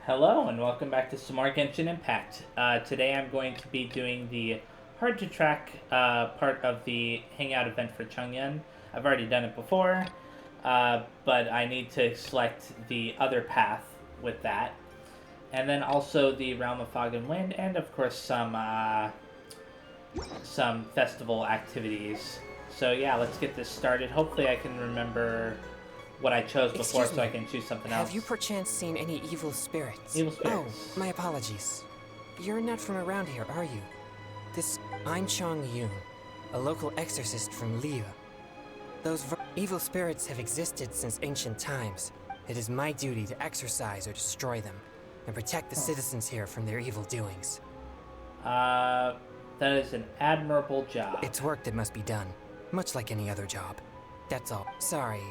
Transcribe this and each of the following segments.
Hello and welcome back to some more Genshin Impact. Today I'm going to be doing the hard to track part of the Hangout event for Chungyun. I've already done it before, but I need to select the other path with that. And then also the Realm of Fog and Wind, and of course some festival activities. So yeah, let's get this started. Hopefully I can remember what I chose before so I can choose something else. Have you perchance seen any evil spirits? Evil spirits. Oh, my apologies. You're not from around here, are you? I'm Chong Yun, a local exorcist from Liu. Those evil spirits have existed since ancient times. It is my duty to exorcise or destroy them, and protect the citizens here from their evil doings. That is an admirable job. It's work that must be done, much like any other job. That's all. Sorry,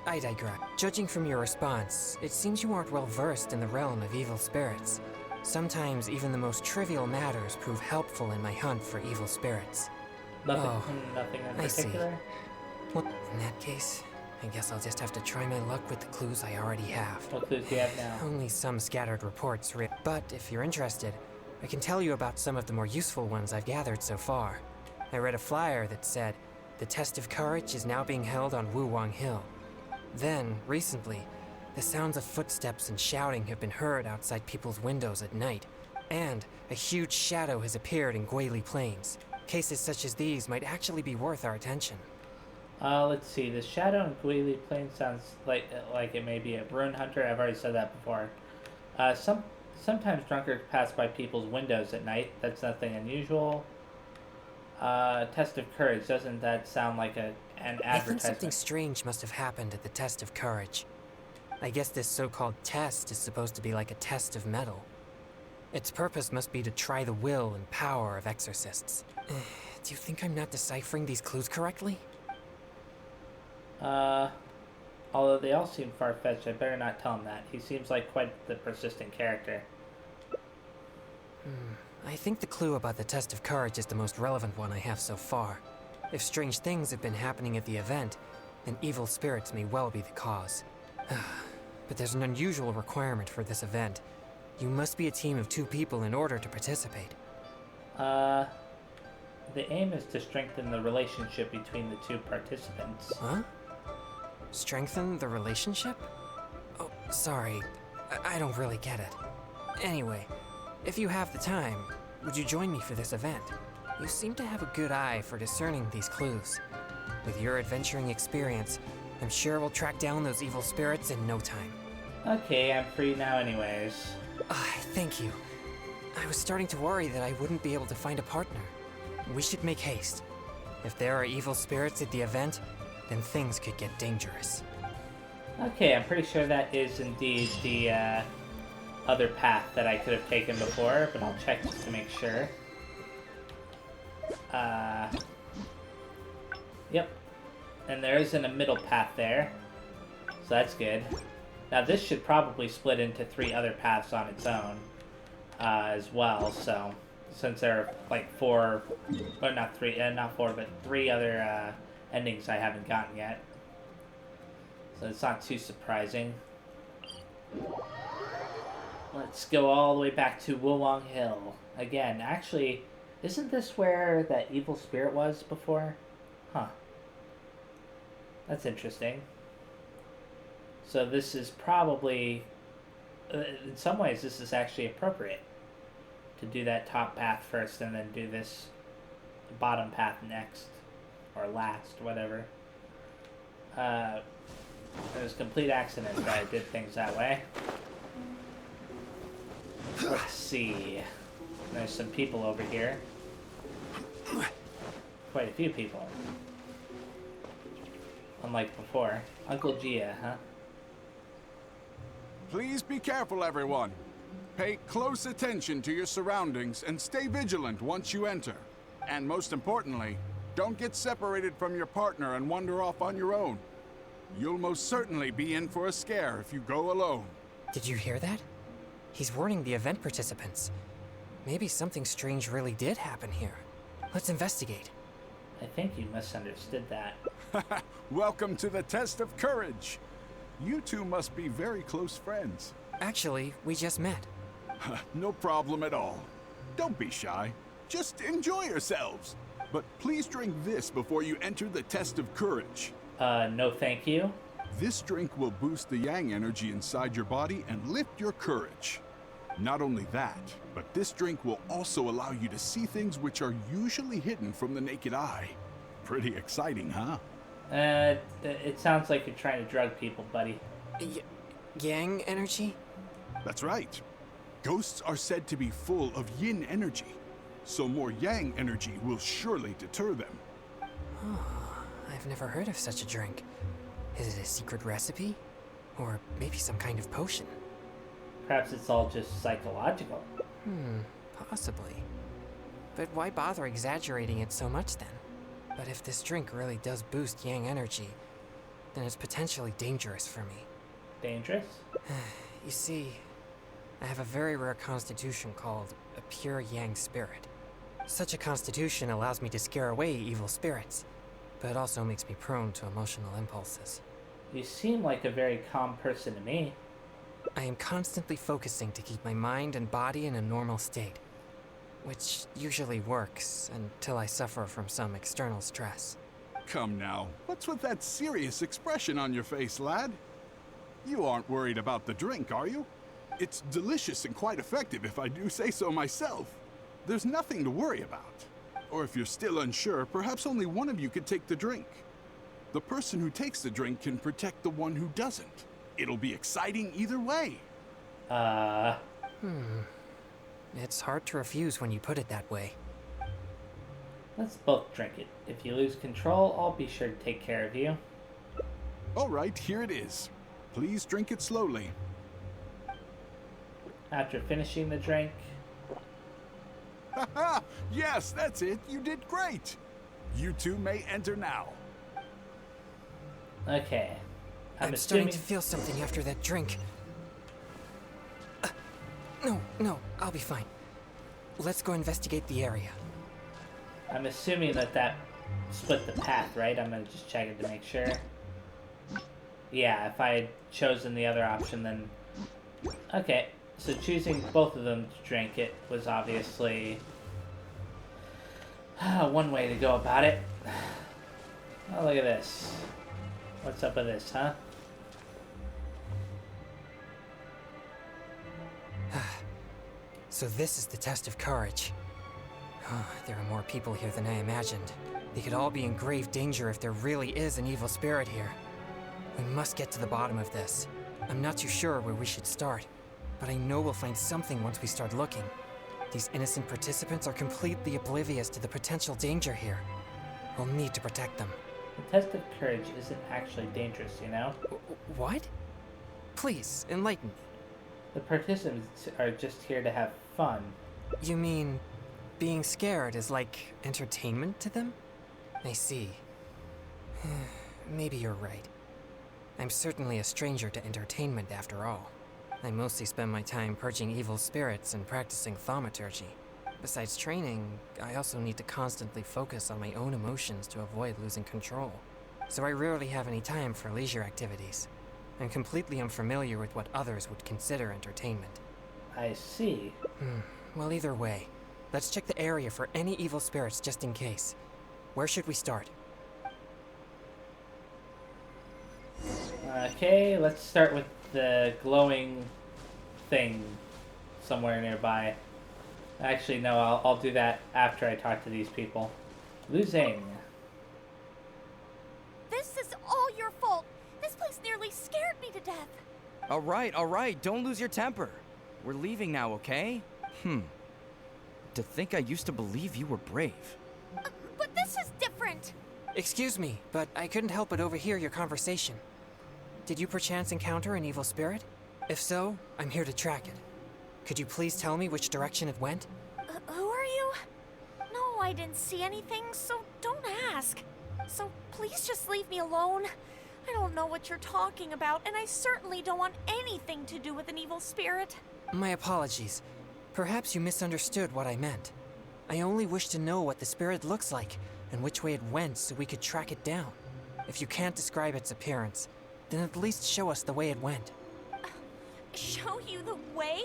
I digress. Judging from your response, it seems you aren't well versed in the realm of evil spirits. Sometimes even the most trivial matters prove helpful in my hunt for evil spirits. Nothing in particular? Well, in that case, I guess I'll just have to try my luck with the clues I already have. What clues do you have now? Only some scattered reports, but if you're interested, I can tell you about some of the more useful ones I've gathered so far. I read a flyer that said, the test of courage is now being held on Wuwang Hill. Then, recently, the sounds of footsteps and shouting have been heard outside people's windows at night, and a huge shadow has appeared in Guili Plains. Cases such as these might actually be worth our attention. Let's see. The shadow in Guili Plains sounds like it may be a ruin hunter. I've already said that before. Sometimes drunkards pass by people's windows at night. That's nothing unusual. Test of courage. Doesn't that sound like an advertisement? I think something strange must have happened at the test of courage. I guess this so-called test is supposed to be like a test of mettle. Its purpose must be to try the will and power of exorcists. Do you think I'm not deciphering these clues correctly? Although they all seem far-fetched, I better not tell him that. He seems like quite the persistent character. I think the clue about the test of courage is the most relevant one I have so far. If strange things have been happening at the event, then evil spirits may well be the cause. But there's an unusual requirement for this event. You must be a team of 2 people in order to participate. The aim is to strengthen the relationship between the 2 participants. Huh? Strengthen the relationship? Oh, sorry. I don't really get it. Anyway, if you have the time, would you join me for this event? You seem to have a good eye for discerning these clues. With your adventuring experience, I'm sure we'll track down those evil spirits in no time. Okay, I'm free now anyways. Thank you. I was starting to worry that I wouldn't be able to find a partner. We should make haste. If there are evil spirits at the event, then things could get dangerous. Okay, I'm pretty sure that is indeed the other path that I could have taken before, but I'll check just to make sure. Yep. And there isn't a middle path there, so that's good. Now this should probably split into 3 other paths on its own as well, so since there are like 4, or not 4, but 3 other endings I haven't gotten yet. So it's not too surprising. Let's go all the way back to Wuwang Hill. Again, actually, isn't this where that evil spirit was before? Huh. That's interesting. So this is probably, in some ways, this is actually appropriate. To do that top path first and then do this bottom path next. Or last, whatever. It was a complete accident that I did things that way. Let's see. There's some people over here. Quite a few people. Unlike before. Uncle Gia, huh? Please be careful, everyone. Pay close attention to your surroundings and stay vigilant once you enter. And most importantly, don't get separated from your partner and wander off on your own. You'll most certainly be in for a scare if you go alone. Did you hear that? He's warning the event participants. Maybe something strange really did happen here. Let's investigate. I think you misunderstood that. Welcome to the test of courage. You two must be very close friends. Actually, we just met. No problem at all. Don't be shy. Just enjoy yourselves. But please drink this before you enter the test of courage. No thank you. This drink will boost the yang energy inside your body and lift your courage. Not only that, but this drink will also allow you to see things which are usually hidden from the naked eye. Pretty exciting, huh? It sounds like you're trying to drug people, buddy. Yang energy? That's right. Ghosts are said to be full of yin energy, so more yang energy will surely deter them. Oh, I've never heard of such a drink. Is it a secret recipe? Or maybe some kind of potion? Perhaps it's all just psychological. Possibly. But why bother exaggerating it so much then? But if this drink really does boost yang energy, then it's potentially dangerous for me. Dangerous? You see, I have a very rare constitution called a pure yang spirit. Such a constitution allows me to scare away evil spirits, but it also makes me prone to emotional impulses. You seem like a very calm person to me. I am constantly focusing to keep my mind and body in a normal state, which usually works until I suffer from some external stress. Come now, what's with that serious expression on your face, lad? You aren't worried about the drink, are you? It's delicious and quite effective, if I do say so myself. There's nothing to worry about. Or if you're still unsure, perhaps only one of you could take the drink. The person who takes the drink can protect the one who doesn't. It'll be exciting either way. It's hard to refuse when you put it that way. Let's both drink it. If you lose control, I'll be sure to take care of you. All right, here it is. Please drink it slowly. After finishing the drink... Haha! Yes, that's it. You did great. You two may enter now. Okay. I'm starting to feel something after that drink. No, I'll be fine. Let's go investigate the area. I'm assuming that split the path, right? I'm gonna just check it to make sure. Yeah, if I had chosen the other option, then... Okay, so choosing both of them to drink it was obviously... one way to go about it. Oh, look at this. What's up with this, huh? So this is the test of courage. There are more people here than I imagined. They could all be in grave danger if there really is an evil spirit here. We must get to the bottom of this. I'm not too sure where we should start, but I know we'll find something once we start looking. These innocent participants are completely oblivious to the potential danger here. We'll need to protect them. The test of courage isn't actually dangerous, you know? What? Please, enlighten me. The participants are just here to have fun. You mean being scared is like entertainment to them? I see. Maybe you're right. I'm certainly a stranger to entertainment after all. I mostly spend my time purging evil spirits and practicing thaumaturgy. Besides training, I also need to constantly focus on my own emotions to avoid losing control. So I rarely have any time for leisure activities. I'm completely unfamiliar with what others would consider entertainment. I see. Well, either way, let's check the area for any evil spirits just in case. Where should we start? Okay, let's start with the glowing thing somewhere nearby. Actually, no, I'll do that after I talk to these people. Losing. This is all your fault. This place nearly scared me to death. All right, don't lose your temper. We're leaving now, okay? To think I used to believe you were brave. But this is different. Excuse me, but I couldn't help but overhear your conversation. Did you perchance encounter an evil spirit? If so, I'm here to track it. Could you please tell me which direction it went? Who are you? No, I didn't see anything, so don't ask. So please just leave me alone. I don't know what you're talking about, and I certainly don't want anything to do with an evil spirit. My apologies. Perhaps you misunderstood what I meant. I only wish to know what the spirit looks like and which way it went so we could track it down. If you can't describe its appearance, then at least show us the way it went. Show you the way?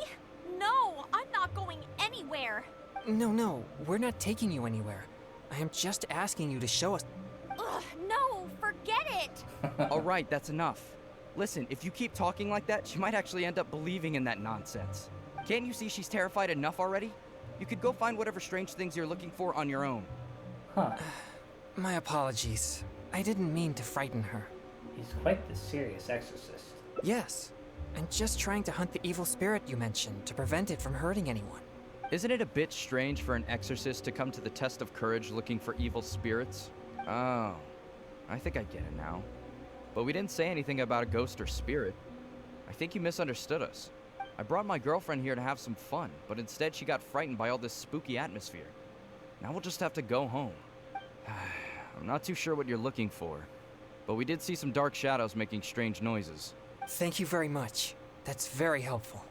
No, I'm not going anywhere. No, we're not taking you anywhere. I am just asking you to show us. Ugh, no, forget it. All right, that's enough. Listen, if you keep talking like that, she might actually end up believing in that nonsense. Can't you see she's terrified enough already? You could go find whatever strange things you're looking for on your own. Huh. My apologies. I didn't mean to frighten her. He's quite the serious exorcist. Yes, I'm just trying to hunt the evil spirit you mentioned to prevent it from hurting anyone. Isn't it a bit strange for an exorcist to come to the test of courage looking for evil spirits? Oh, I think I get it now. But we didn't say anything about a ghost or spirit. I think you misunderstood us. I brought my girlfriend here to have some fun, but instead she got frightened by all this spooky atmosphere. Now we'll just have to go home. I'm not too sure what you're looking for, but we did see some dark shadows making strange noises. Thank you very much. That's very helpful.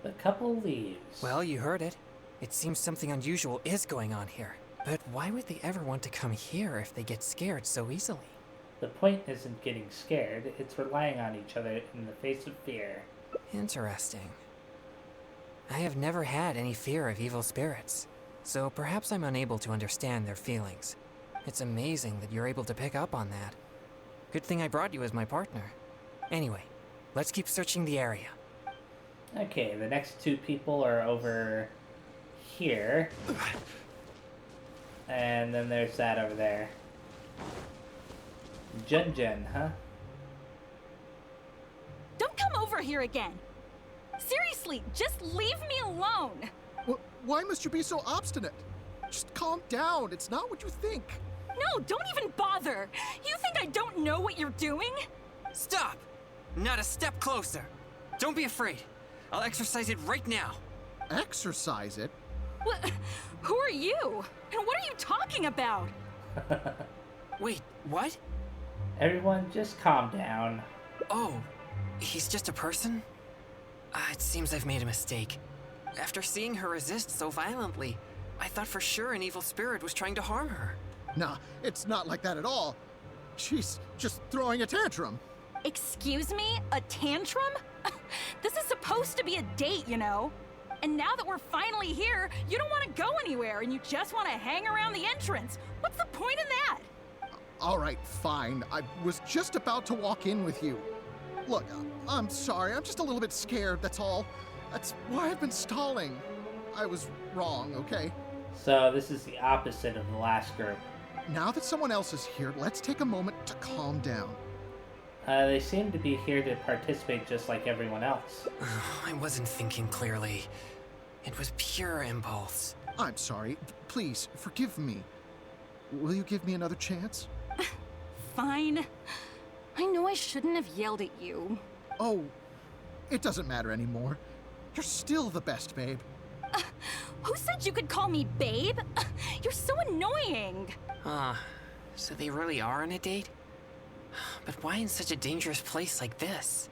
The couple leaves. Well, you heard it. It seems something unusual is going on here. But why would they ever want to come here if they get scared so easily? The point isn't getting scared, it's relying on each other in the face of fear. Interesting. I have never had any fear of evil spirits, so perhaps I'm unable to understand their feelings. It's amazing that you're able to pick up on that. Good thing I brought you as my partner. Anyway, let's keep searching the area. Okay, the next two people are over here. And then there's that over there. Jun, huh? Don't come over here again. Seriously, just leave me alone. Why must you be so obstinate? Just calm down. It's not what you think. No, don't even bother. You think I don't know what you're doing? Stop! Not a step closer. Don't be afraid. I'll exercise it right now. Exercise it? What? Who are you? And what are you talking about? Wait, what? Everyone, just calm down. Oh, he's just a person? It seems I've made a mistake. After seeing her resist so violently, I thought for sure an evil spirit was trying to harm her. Nah, it's not like that at all. She's just throwing a tantrum. Excuse me? A tantrum? This is supposed to be a date, you know? And now that we're finally here, you don't want to go anywhere and you just want to hang around the entrance. What's the point in that? All right, fine. I was just about to walk in with you. Look, I'm sorry. I'm just a little bit scared, that's all. That's why I've been stalling. I was wrong, okay? So this is the opposite of the last group. Now that someone else is here, let's take a moment to calm down. They seem to be here to participate just like everyone else. I wasn't thinking clearly. It was pure impulse. I'm sorry. Please, forgive me. Will you give me another chance? Fine. I know I shouldn't have yelled at you. Oh, it doesn't matter anymore. You're still the best, babe. Who said you could call me babe? You're so annoying. So they really are on a date? But why in such a dangerous place like this?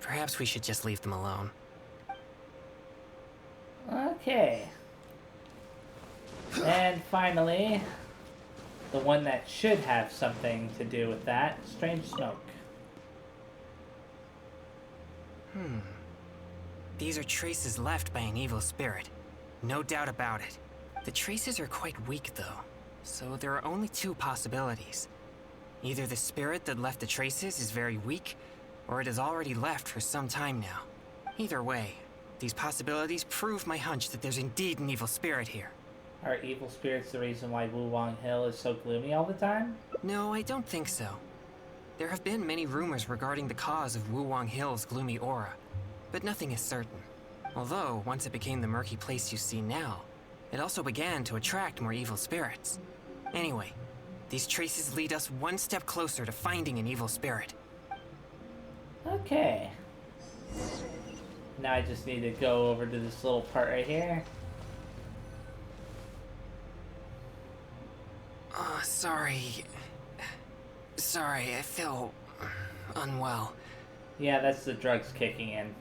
Perhaps we should just leave them alone. Okay. And finally, the one that should have something to do with that, strange smoke. These are traces left by an evil spirit. No doubt about it. The traces are quite weak though, so there are only two possibilities. Either the spirit that left the traces is very weak, or it has already left for some time now. Either way, these possibilities prove my hunch that there's indeed an evil spirit here. Are evil spirits the reason why Wulong Hill is so gloomy all the time? No, I don't think so. There have been many rumors regarding the cause of Wulong Hill's gloomy aura, but nothing is certain. Although, once it became the murky place you see now, it also began to attract more evil spirits. Anyway, these traces lead us one step closer to finding an evil spirit. Okay. Now I just need to go over to this little part right here. Sorry, I feel unwell. Yeah, that's the drugs kicking in.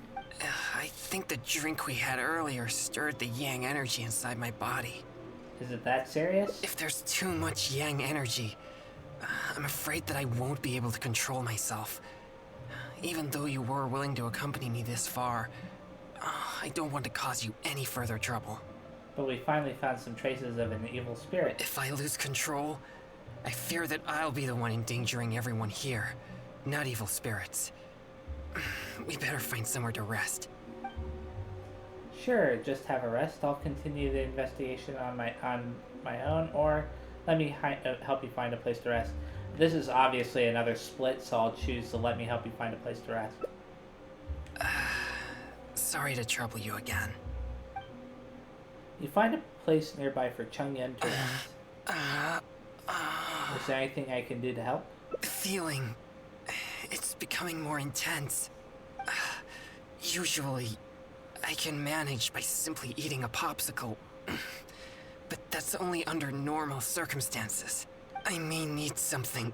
I think the drink we had earlier stirred the yang energy inside my body. Is it that serious? If there's too much yang energy, I'm afraid that I won't be able to control myself. Even though you were willing to accompany me this far, I don't want to cause you any further trouble. But we finally found some traces of an evil spirit. If I lose control, I fear that I'll be the one endangering everyone here, not evil spirits. We better find somewhere to rest. Sure, just have a rest. I'll continue the investigation on my own, or let me help you find a place to rest. This is obviously another split, so I'll choose to let me help you find a place to rest. Sorry to trouble you again. You find a place nearby for Chung-Yun to rest. Is there anything I can do to help? Feeling... it's becoming more intense. Usually, I can manage by simply eating a popsicle. But that's only under normal circumstances. I may need something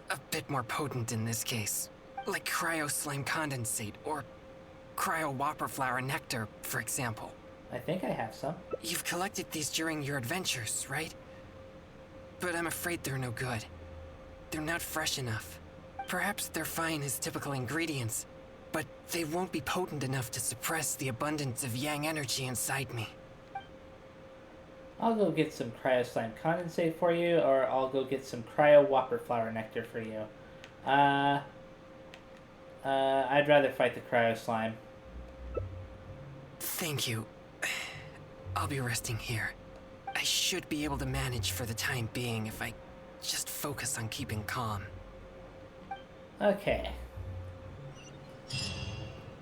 a bit more potent in this case. Like cryo slime condensate or cryo whopper flower nectar, for example. I think I have some. You've collected these during your adventures, right? But I'm afraid they're no good. They're not fresh enough. Perhaps they're fine as typical ingredients, but they won't be potent enough to suppress the abundance of yang energy inside me. I'll go get some cryo slime condensate for you, or I'll go get some cryo whopper flower nectar for you. I'd rather fight the cryo slime. Thank you. I'll be resting here. I should be able to manage for the time being if I just focus on keeping calm. Okay.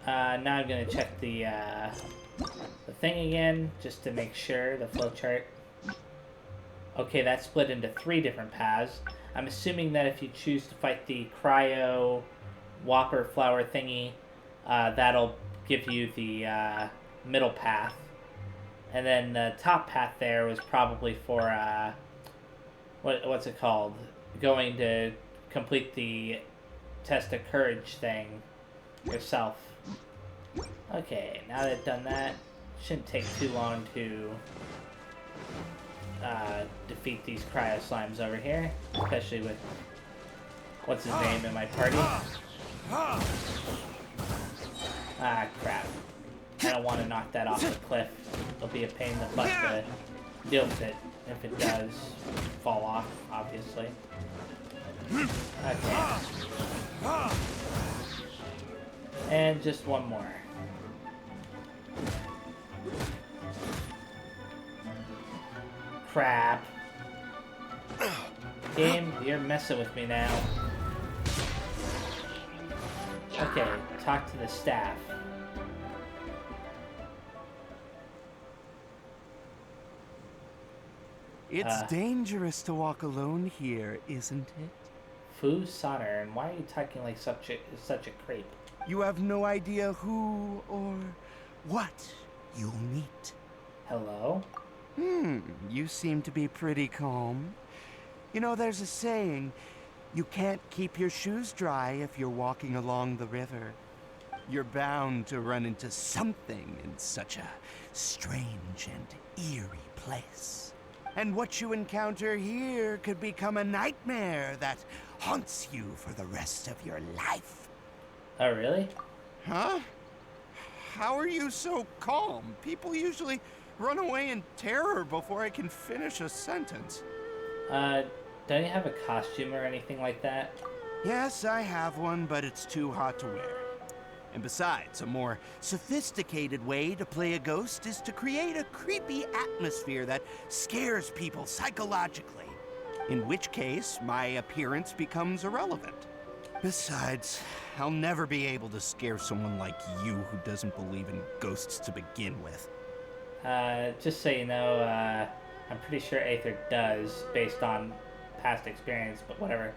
Now I'm gonna check the thing again, just to make sure, the flowchart. Okay, that's split into 3 different paths. I'm assuming that if you choose to fight the cryo whopper flower thingy, that'll give you the middle path. And then the top path there was probably for, what's it called? Going to complete the test of courage thing yourself. Okay, now that I've done that, shouldn't take too long to defeat these cryo slimes over here, especially with what's his name in my party. Ah, crap. I don't want to knock that off the cliff. It'll be a pain in the butt to deal with it if it does fall off, obviously. Okay. And just one more. Crap. Game, you're messing with me now. Okay, talk to the staff. It's dangerous to walk alone here, isn't it? Fu Sonner, and why are you talking like such a creep? You have no idea who or what you'll meet. Hello? You seem to be pretty calm. You know, there's a saying, you can't keep your shoes dry if you're walking along the river. You're bound to run into something in such a strange and eerie place. And what you encounter here could become a nightmare that haunts you for the rest of your life. Oh, really? Huh? How are you so calm? People usually run away in terror before I can finish a sentence. Don't you have a costume or anything like that? Yes, I have one, but it's too hot to wear. And besides, a more sophisticated way to play a ghost is to create a creepy atmosphere that scares people psychologically. In which case, my appearance becomes irrelevant. Besides, I'll never be able to scare someone like you who doesn't believe in ghosts to begin with. Just so you know, I'm pretty sure Aether does, based on past experience, but whatever. It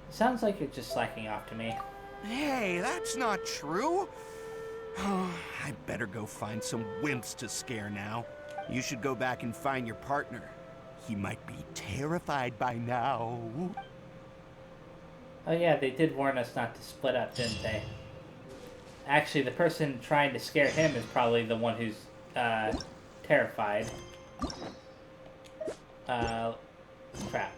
sounds like you're just slacking off to me. Hey, that's not true. I better go find some wimps to scare now. You should go back and find your partner. He might be terrified by now. Oh yeah, they did warn us not to split up, didn't they? Actually, the person trying to scare him is probably the one who's, terrified. Crap.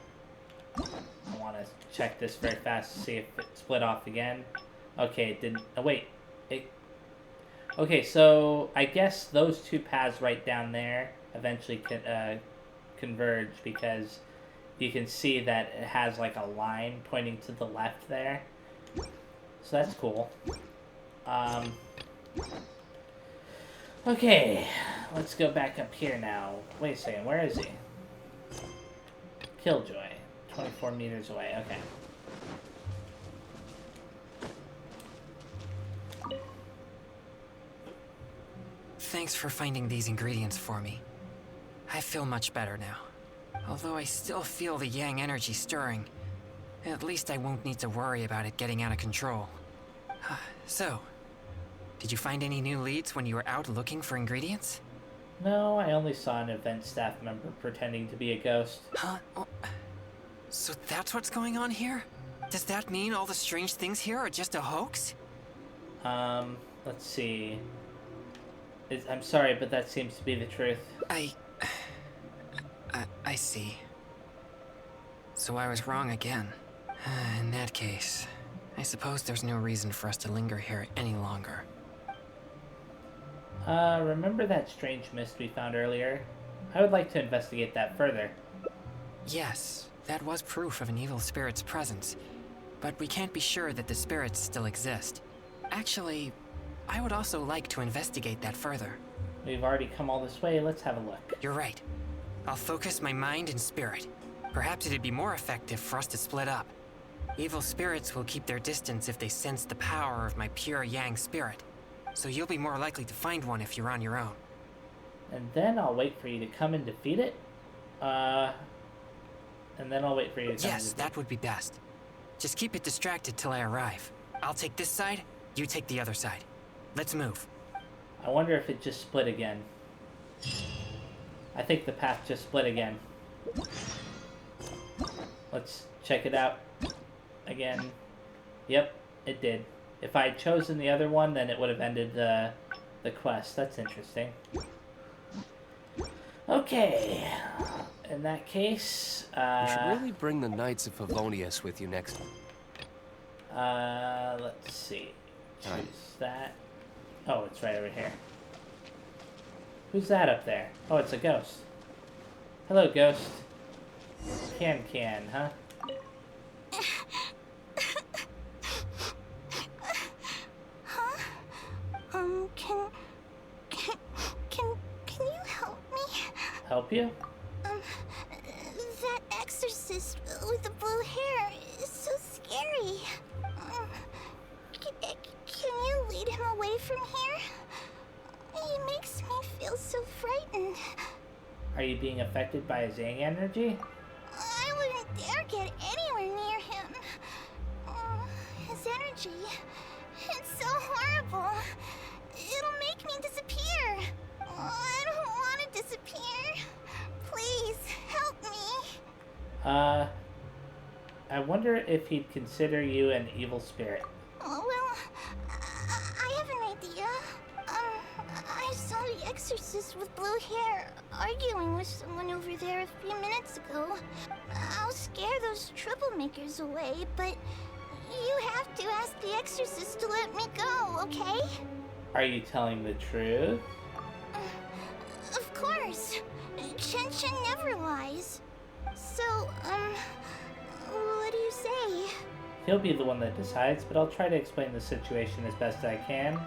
I want to check this very fast to see if it split off again. Okay, it didn't... Oh, wait. Okay, so I guess those two paths right down there eventually converge because you can see that it has like a line pointing to the left there. So that's cool. Okay, let's go back up here now. Wait a second, where is he? Killjoy. 24 meters away, okay. Thanks for finding these ingredients for me. I feel much better now. Although I still feel the yang energy stirring. At least I won't need to worry about it getting out of control. So, did you find any new leads when you were out looking for ingredients? No, I only saw an event staff member pretending to be a ghost. Huh? Oh, so that's what's going on here? Does that mean all the strange things here are just a hoax? Let's see. I'm sorry, but that seems to be the truth. I see. So I was wrong again. In that case, I suppose there's no reason for us to linger here any longer. Remember that strange mist we found earlier? I would like to investigate that further. Yes, that was proof of an evil spirit's presence. But we can't be sure that the spirits still exist. Actually, I would also like to investigate that further. We've already come all this way, let's have a look. You're right. I'll focus my mind and spirit. Perhaps it'd be more effective for us to split up. Evil spirits will keep their distance if they sense the power of my pure yang spirit. So you'll be more likely to find one if you're on your own. And then I'll wait for you to come and defeat it? And then I'll wait for you to come and Yes, that would be best. Just keep it distracted till I arrive. I'll take this side, you take the other side. Let's move. I wonder if it just split again. I think the path just split again. Let's check it out again. Yep, it did. If I had chosen the other one, then it would have ended the quest. That's interesting. Okay. In that case, You should really bring the Knights of Favonius with you next time. let's see. Choose that. Oh, it's right over here. Who's that up there? Oh, it's a ghost. Hello, ghost. Can, huh? Can you help me? Help you? That exorcist with the blue hair is so scary. Can you lead him away from here? He makes me feel so frightened. Are you being affected by his yang energy? I wouldn't dare get anywhere near him. His energy, it's so horrible. It'll make me disappear. I don't want to disappear. Please, help me. I wonder if he'd consider you an evil spirit. Oh, well, I have an idea. I saw the exorcist with blue hair arguing with someone over there a few minutes ago. I'll scare those troublemakers away, but you have to ask the exorcist to let me go, okay? Are you telling the truth? Of course. Genshin never lies. So, what do you say? He'll be the one that decides, but I'll try to explain the situation as best I can.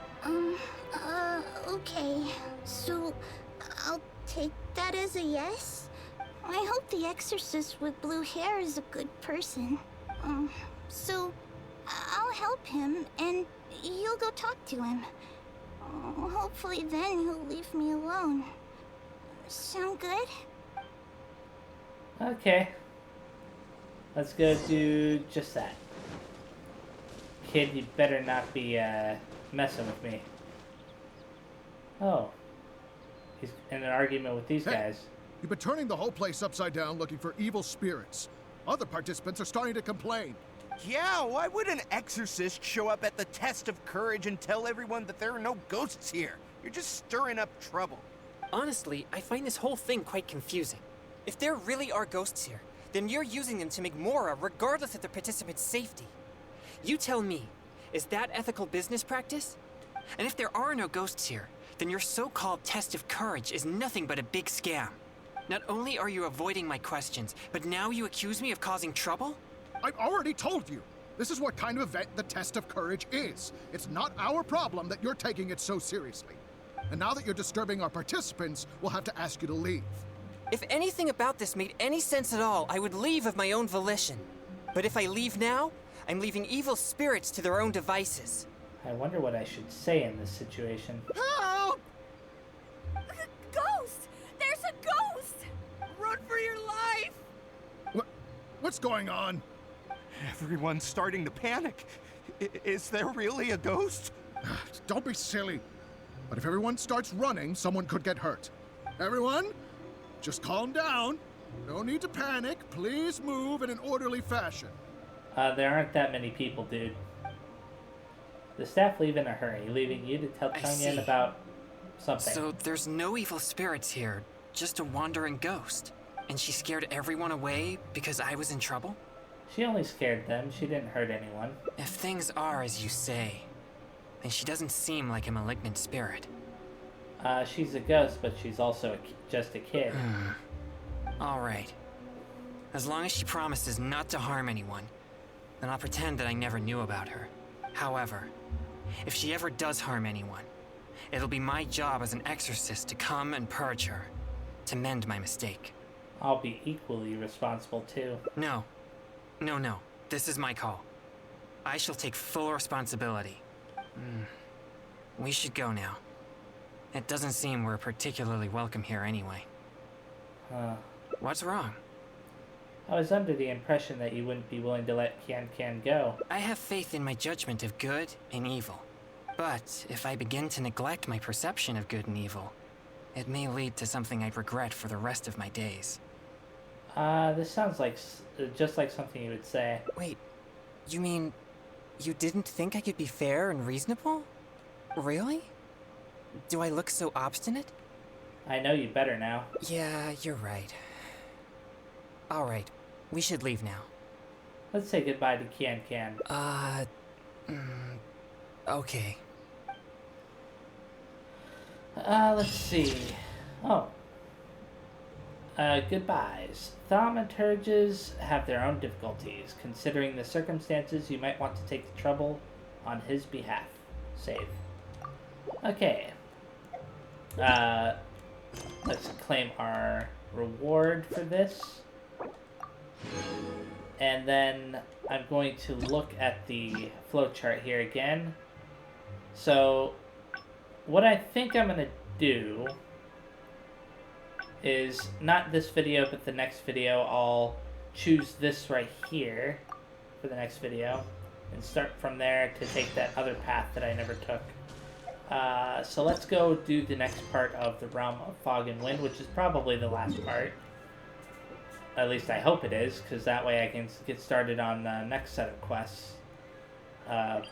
Okay. So, I'll take that as a yes? I hope the exorcist with blue hair is a good person. So, I'll help him, and you'll go talk to him. Hopefully then he'll leave me alone. Sound good? Okay. Let's go do just that. Kid, you better not be, messing with me. Oh. He's in an argument with these guys. You've been turning the whole place upside down looking for evil spirits. Other participants are starting to complain. Yeah, why would an exorcist show up at the test of courage and tell everyone that there are no ghosts here? You're just stirring up trouble. Honestly, I find this whole thing quite confusing. If there really are ghosts here, then you're using them to make Mora regardless of the participants' safety. You tell me, Is that ethical business practice? And if there are no ghosts here, then your so-called test of courage is nothing but a big scam. Not only are you avoiding my questions, but now you accuse me of causing trouble? I've already told you. This is what kind of event the test of courage is. It's not our problem that you're taking it so seriously. And now that you're disturbing our participants, we'll have to ask you to leave. If anything about this made any sense at all, I would leave of my own volition. But if I leave now, I'm leaving evil spirits to their own devices. I wonder what I should say in this situation. Help! Ghost! There's a ghost! Run for your life! What's going on? Everyone's starting to panic. Is there really a ghost? Don't be silly. But if everyone starts running, someone could get hurt. Everyone, just calm down. No need to panic. Please move in an orderly fashion. There aren't that many people, dude. The staff leave in a hurry, leaving you to tell I Chang'an see. about something. So there's no evil spirits here, just a wandering ghost. And she scared everyone away because I was in trouble? She only scared them. She didn't hurt anyone. If things are as you say, then she doesn't seem like a malignant spirit. She's a ghost, but she's also just a kid. All right. As long as she promises not to harm anyone, then I'll pretend that I never knew about her. However, if she ever does harm anyone, it'll be my job as an exorcist to come and purge her, to mend my mistake. I'll be equally responsible, too. No. No. This is my call. I shall take full responsibility. We should go now. It doesn't seem we're particularly welcome here anyway. What's wrong? I was under the impression that you wouldn't be willing to let Can go. I have faith in my judgment of good and evil. But if I begin to neglect my perception of good and evil, it may lead to something I'd regret for the rest of my days. This sounds like just like something you would say. Wait, you mean you didn't think I could be fair and reasonable? Really? Do I look so obstinate? I know you better now. Yeah, you're right. All right, we should leave now. Let's say goodbye to Can. Okay. Let's see. Oh. Goodbyes. Thaumaturges have their own difficulties. Considering the circumstances, you might want to take the trouble on his behalf. Save. Okay. Let's claim our reward for this. And then I'm going to look at the flowchart here again. So, what I think I'm going to do is, not this video, but the next video, I'll choose this right here for the next video, and start from there to take that other path that I never took. So let's go do the next part of the Realm of Fog and Wind, which is probably the last part. At least I hope it is, because that way I can get started on the next set of quests. But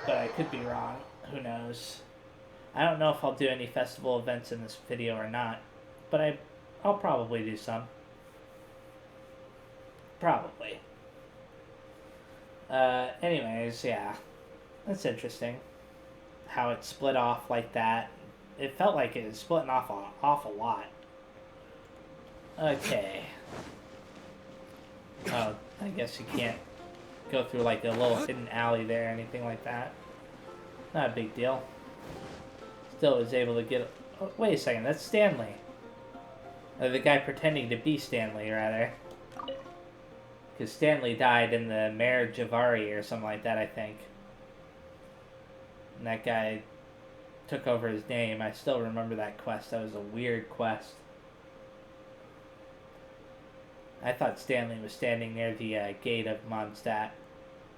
I could be wrong. Who knows? I don't know if I'll do any festival events in this video or not, but I'll probably do some. Probably. Anyways, yeah. That's interesting. How it split off like that. It felt like it was splitting off a lot. Okay. Oh, I guess you can't go through like a little hidden alley there or anything like that. Not a big deal. Still was able to get... Oh, wait a second, that's Stanley. Or the guy pretending to be Stanley, rather. Because Stanley died in the Mare Javari or something like that, I think. And that guy took over his name. I still remember that quest. That was a weird quest. I thought Stanley was standing near the gate of Mondstadt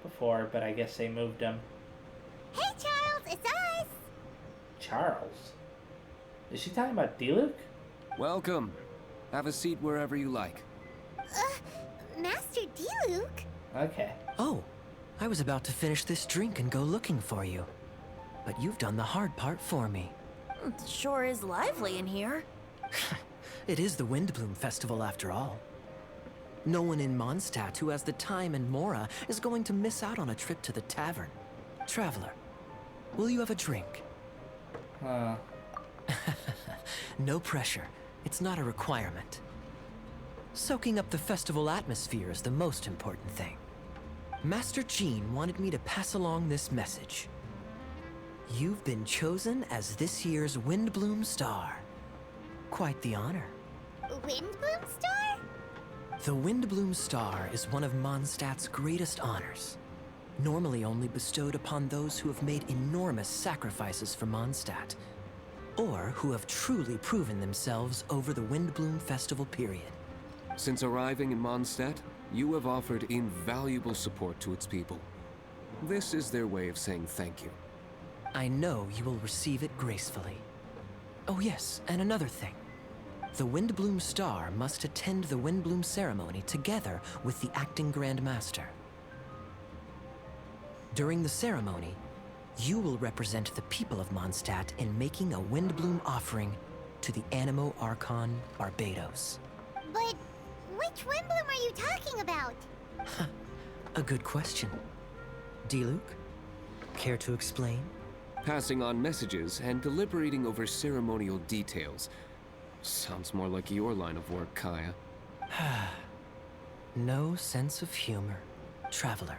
before, but I guess they moved him. Hey, Charles, it's us! Charles? Is she talking about Diluc? Welcome. Have a seat wherever you like. Master Diluc? Okay. Oh, I was about to finish this drink and go looking for you. But you've done the hard part for me. It sure is lively in here. It is the Windblume Festival after all. No one in Mondstadt who has the time and mora is going to miss out on a trip to the tavern. Traveler, will you have a drink? No pressure. It's not a requirement. Soaking up the festival atmosphere is the most important thing. Master Jean wanted me to pass along this message. You've been chosen as this year's Windblume Star. Quite the honor. Windblume Star? The Windblume Star is one of Mondstadt's greatest honors. Normally only bestowed upon those who have made enormous sacrifices for Mondstadt, or who have truly proven themselves over the Windblume Festival period. Since arriving in Mondstadt, you have offered invaluable support to its people. This is their way of saying thank you. I know you will receive it gracefully. Oh yes, and another thing. The Windblume Star must attend the Windblume ceremony together with the acting Grand Master. During the ceremony, you will represent the people of Mondstadt in making a Windblume offering to the Animo Archon Barbados. But which Windblume are you talking about? A good question. Diluc, care to explain? Passing on messages and deliberating over ceremonial details. Sounds more like your line of work, Kaya. No sense of humor. Traveler.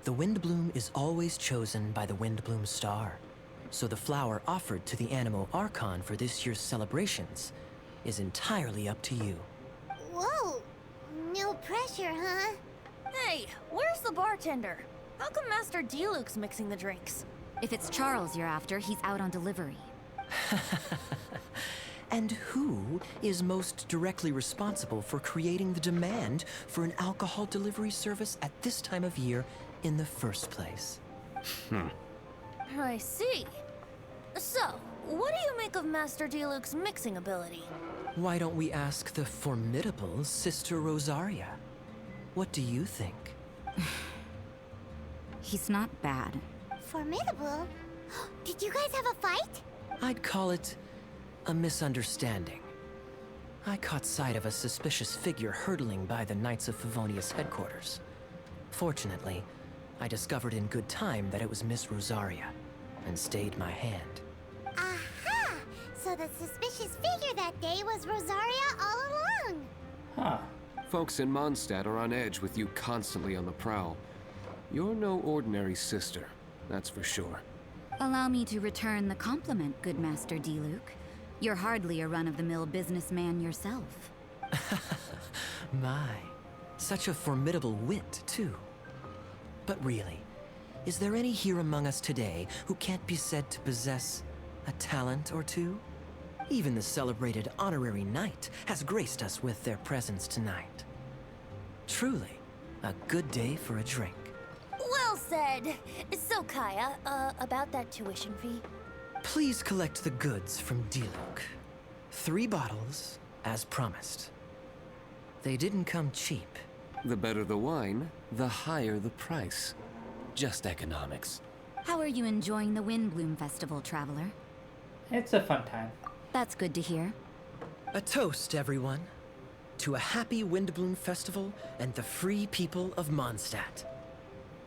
The Windblume is always chosen by the Windblume Star, so the flower offered to the Animo Archon for this year's celebrations is entirely up to you. Whoa! No pressure, huh? Hey, where's the bartender? How come Master Diluc's mixing the drinks? If it's Charles you're after, he's out on delivery. And who is most directly responsible for creating the demand for an alcohol delivery service at this time of year in the first place? I see. So, what do you make of Master Diluc's mixing ability? Why don't we ask the formidable Sister Rosaria? What do you think? He's not bad. Formidable? Did you guys have a fight? I'd call it a misunderstanding. I caught sight of a suspicious figure hurtling by the Knights of Favonius headquarters. Fortunately, I discovered in good time that it was Miss Rosaria, and stayed my hand. Aha! So the suspicious figure that day was Rosaria all along! Huh. Folks in Mondstadt are on edge with you constantly on the prowl. You're no ordinary sister, that's for sure. Allow me to return the compliment, good Master Diluc. You're hardly a run-of-the-mill businessman yourself. My, such a formidable wit, too. But really, is there any here among us today who can't be said to possess a talent or two? Even the celebrated honorary knight has graced us with their presence tonight. Truly, a good day for a drink. Well said. So, Kaya, about that tuition fee? Please collect the goods from Diluc. 3 bottles, as promised. They didn't come cheap. The better the wine, the higher the price. Just economics. How are you enjoying the Windblume Festival, Traveler? It's a fun time. That's good to hear. A toast, everyone, to a happy Windblume Festival and the free people of Mondstadt.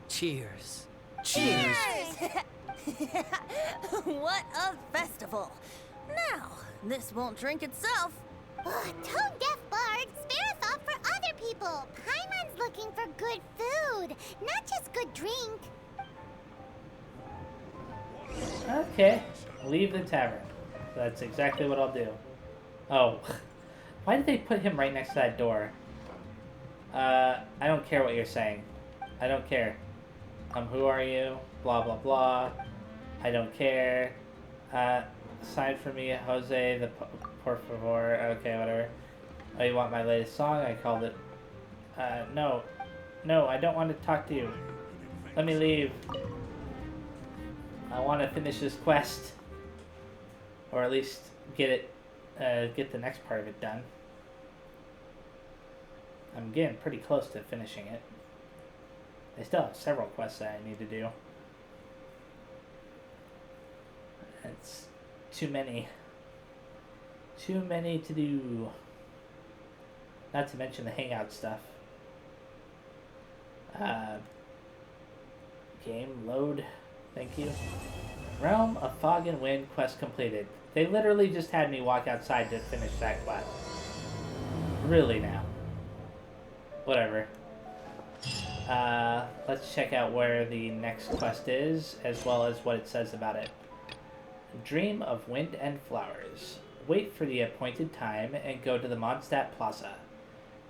Cheers. Cheers! What a festival! Now, this won't drink itself. Tone-deaf bard, spare a thought for other people. Paimon's looking for good food, not just good drink. Okay, leave the tavern. That's exactly what I'll do. Oh, why did they put him right next to that door? I don't care what you're saying. I don't care. Who are you? Blah, blah, blah. I don't care. Sign for me, Jose, the por favor. Okay, whatever. Oh, you want my latest song? I called it... No. No, I don't want to talk to you. Let me leave. I want to finish this quest. Or at least get the next part of it done. I'm getting pretty close to finishing it. I still have several quests that I need to do. It's too many. Too many to do. Not to mention the hangout stuff. Game load. Thank you. Realm of Fog and Wind quest completed. They literally just had me walk outside to finish that quest. Really now. Whatever. Let's check out where the next quest is, as well as what it says about it. Dream of Wind and Flowers. Wait for the appointed time and go to the Mondstadt Plaza.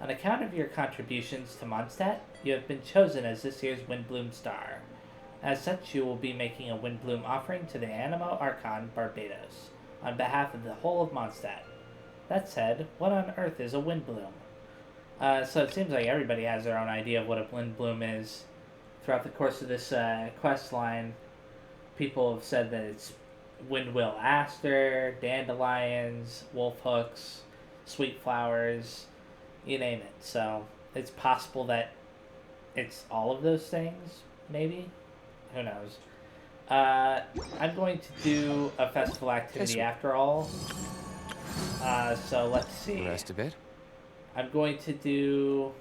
On account of your contributions to Mondstadt, you have been chosen as this year's Windblume Star. As such, you will be making a Windblume offering to the Animo Archon Barbados, on behalf of the whole of Mondstadt. That said, what on earth is a Windblume? So it seems like everybody has their own idea of what a Windblume is. Throughout the course of this quest line, people have said that it's Windwheel Aster, dandelions, wolf hooks, sweet flowers, you name it. So it's possible that it's all of those things, maybe? Who knows? I'm going to do a festival activity after all. So let's see. The rest of it? I'm going to do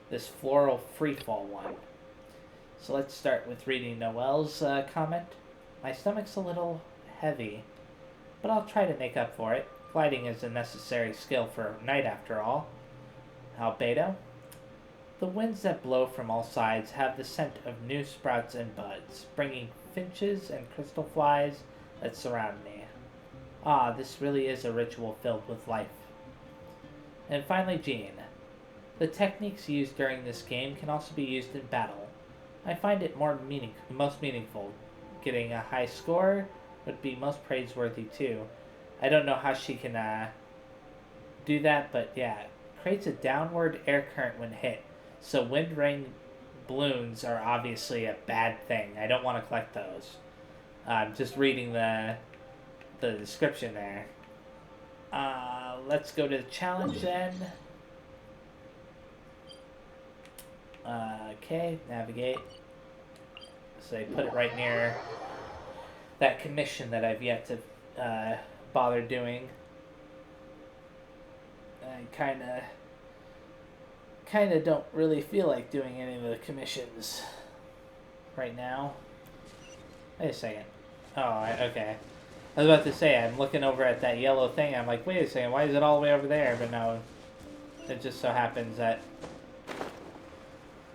this floral freefall one. So let's start with reading Noelle's comment. My stomach's a little heavy, but I'll try to make up for it. Gliding is a necessary skill for a knight after all. Albedo. The winds that blow from all sides have the scent of new sprouts and buds, bringing finches and crystal flies that surround me. Ah, this really is a ritual filled with life. And finally, Jean. The techniques used during this game can also be used in battle. I find it most meaningful. Getting a high score would be most praiseworthy too. I don't know how she can do that, but yeah. Creates a downward air current when hit. So wind rain balloons are obviously a bad thing. I don't want to collect those. I'm just reading the description there. Let's go to the challenge then. Okay, navigate. So they put it right near that commission that I've yet to bother doing. I kind of don't really feel like doing any of the commissions right now. Wait a second. Oh, okay. I was about to say, I'm looking over at that yellow thing. I'm like, wait a second, why is it all the way over there? But no, it just so happens that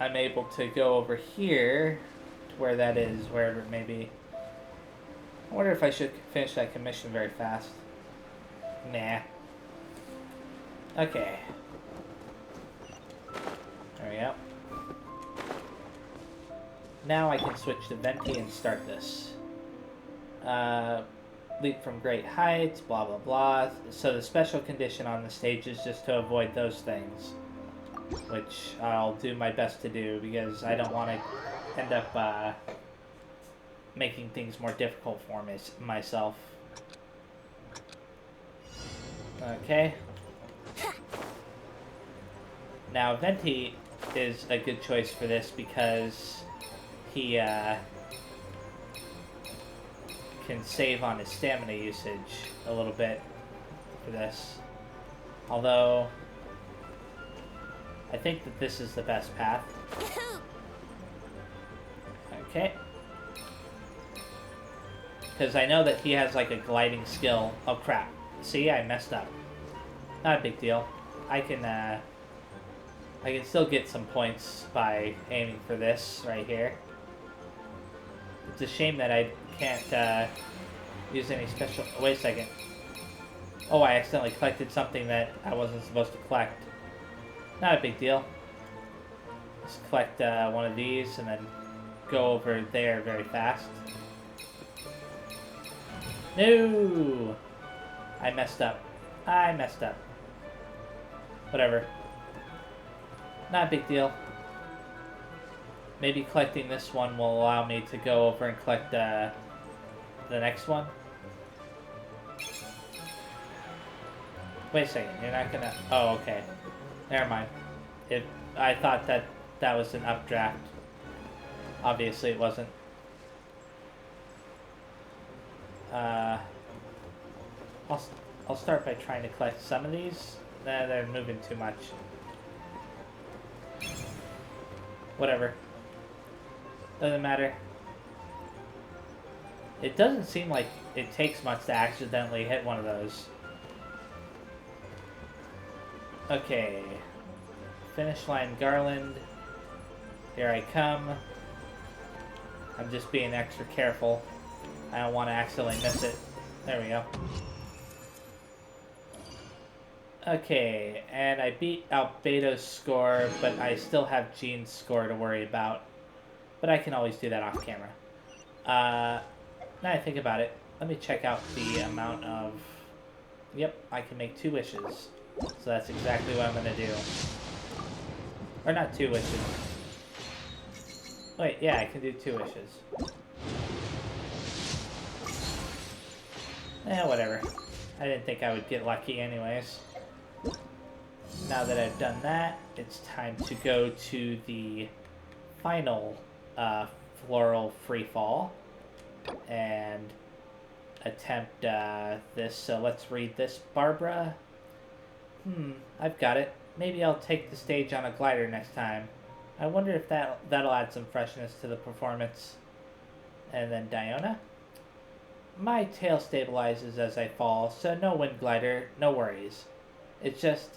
I'm able to go over here to where that is, wherever it may be. I wonder if I should finish that commission very fast. Nah. Okay. There we go. Now I can switch to Venti and start this. Leap from great heights, blah blah blah. So the special condition on the stage is just to avoid those things. Which I'll do my best to do because I don't want to end up making things more difficult for myself. Okay. Now Venti is a good choice for this because he can save on his stamina usage a little bit for this. Although I think that this is the best path. Okay. Because I know that he has like a gliding skill. Oh crap. See, I messed up. Not a big deal. I can still get some points by aiming for this right here. It's a shame that I can't use any special... Wait a second. Oh, I accidentally collected something that I wasn't supposed to collect. Not a big deal. Just collect one of these and then go over there very fast. No! I messed up. Whatever. Not a big deal. Maybe collecting this one will allow me to go over and collect the next one. Wait a second, you're not gonna... Oh, okay. Never mind. I thought that was an updraft. Obviously it wasn't. I'll start by trying to collect some of these. Nah, they're moving too much. Whatever. Doesn't matter. It doesn't seem like it takes much to accidentally hit one of those. Okay. Finish line garland. Here I come. I'm just being extra careful. I don't want to accidentally miss it. There we go. Okay, and I beat Albeto's score, but I still have Jean's score to worry about. But I can always do that off camera. Now I think about it, let me check out the amount of... Yep, I can make 2 wishes. So that's exactly what I'm going to do. Or not 2 wishes. Wait, yeah, I can do 2 wishes. Whatever. I didn't think I would get lucky anyways. Now that I've done that, it's time to go to the final floral freefall and attempt this. So let's read this. Barbara. I've got it. Maybe I'll take the stage on a glider next time. I wonder if that'll add some freshness to the performance. And then Diona. My tail stabilizes as I fall, so no wind glider, no worries. It's just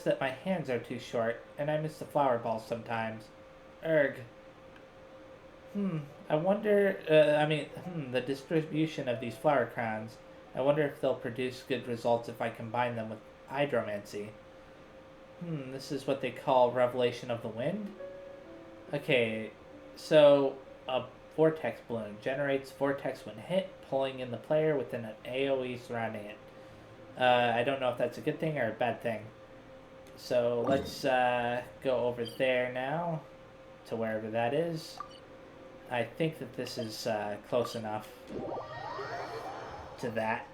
that my hands are too short, and I miss the flower balls sometimes. Erg. I wonder, the distribution of these flower crowns. I wonder if they'll produce good results if I combine them with hydromancy. This is what they call revelation of the wind? Okay, so a vortex balloon generates vortex when hit, pulling in the player within an AoE surrounding it. I don't know if that's a good thing or a bad thing. So let's go over there now to wherever that is. I think that this is close enough to that.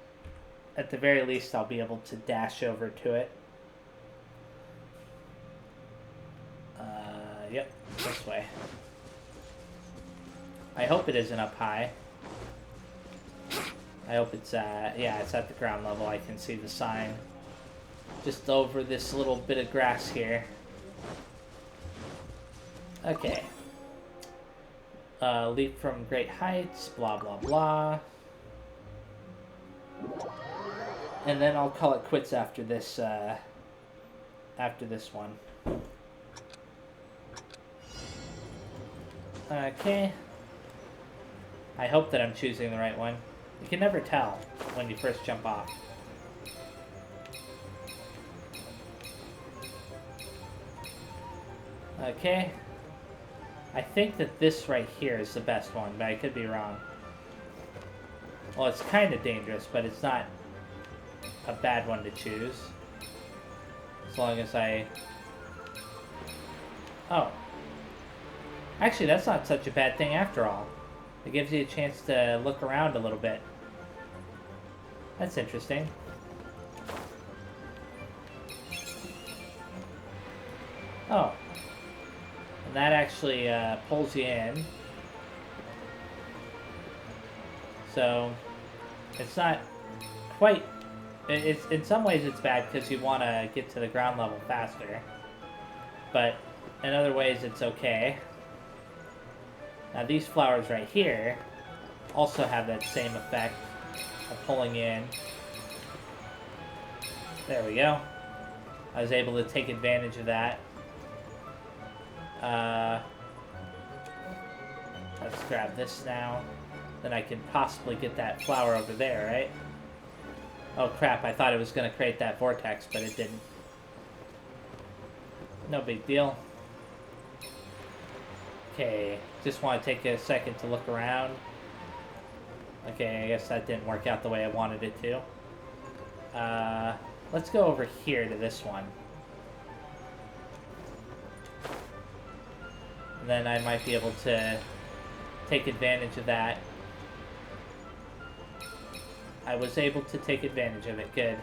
At the very least, I'll be able to dash over to it. Yep, this way. I hope it isn't up high. I hope it's, yeah, it's at the ground level. I can see the sign just over this little bit of grass here. Okay. Leap from great heights, blah, blah, blah. And then I'll call it quits after this one. Okay. I hope that I'm choosing the right one. You can never tell when you first jump off. Okay. I think that this right here is the best one, but I could be wrong. Well, it's kind of dangerous, but it's not a bad one to choose. As long as I... Oh. Actually, that's not such a bad thing after all. It gives you a chance to look around a little bit. That's interesting. Oh. And that actually pulls you in. So, it's not quite... It's in some ways it's bad because you want to get to the ground level faster. But in other ways it's okay. Now these flowers right here also have that same effect of pulling in. There we go. I was able to take advantage of that. Let's grab this now. Then I can possibly get that flower over there, right? Oh crap, I thought it was going to create that vortex, but it didn't. No big deal. Okay, just want to take a second to look around. Okay, I guess that didn't work out the way I wanted it to. Let's go over here to this one. And then I might be able to take advantage of that. I was able to take advantage of it, good.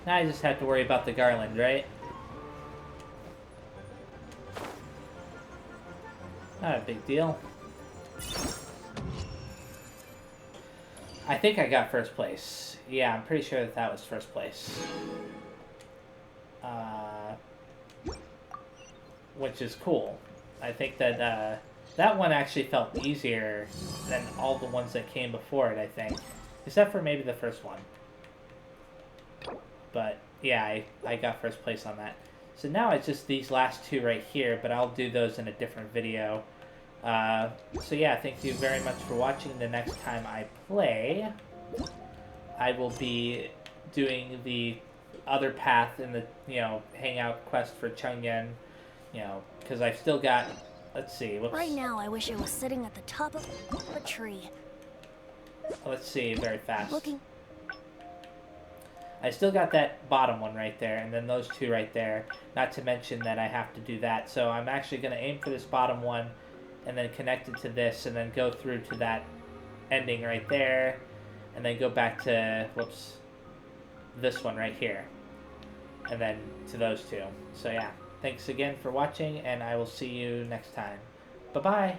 Now I just have to worry about the garland, right? Not a big deal. I think I got first place. Yeah, I'm pretty sure that that was first place. Which is cool. I think that that one actually felt easier than all the ones that came before it, I think. Except for maybe the first one. But yeah, I got first place on that. So now it's just these last two right here, but I'll do those in a different video. So yeah, thank you very much for watching. The next time I play, I will be doing the other path in the, you know, hangout quest for Changyan, you know, because I've still got, let's see, whoops. Right now, I wish I was sitting at the top of a tree. Let's see, very fast. Looking. I still got that bottom one right there, and then those two right there. Not to mention that I have to do that. So I'm actually going to aim for this bottom one, and then connect it to this, and then go through to that ending right there, and then go back to, whoops, this one right here. And then to those two. So yeah, thanks again for watching, and I will see you next time. Bye-bye!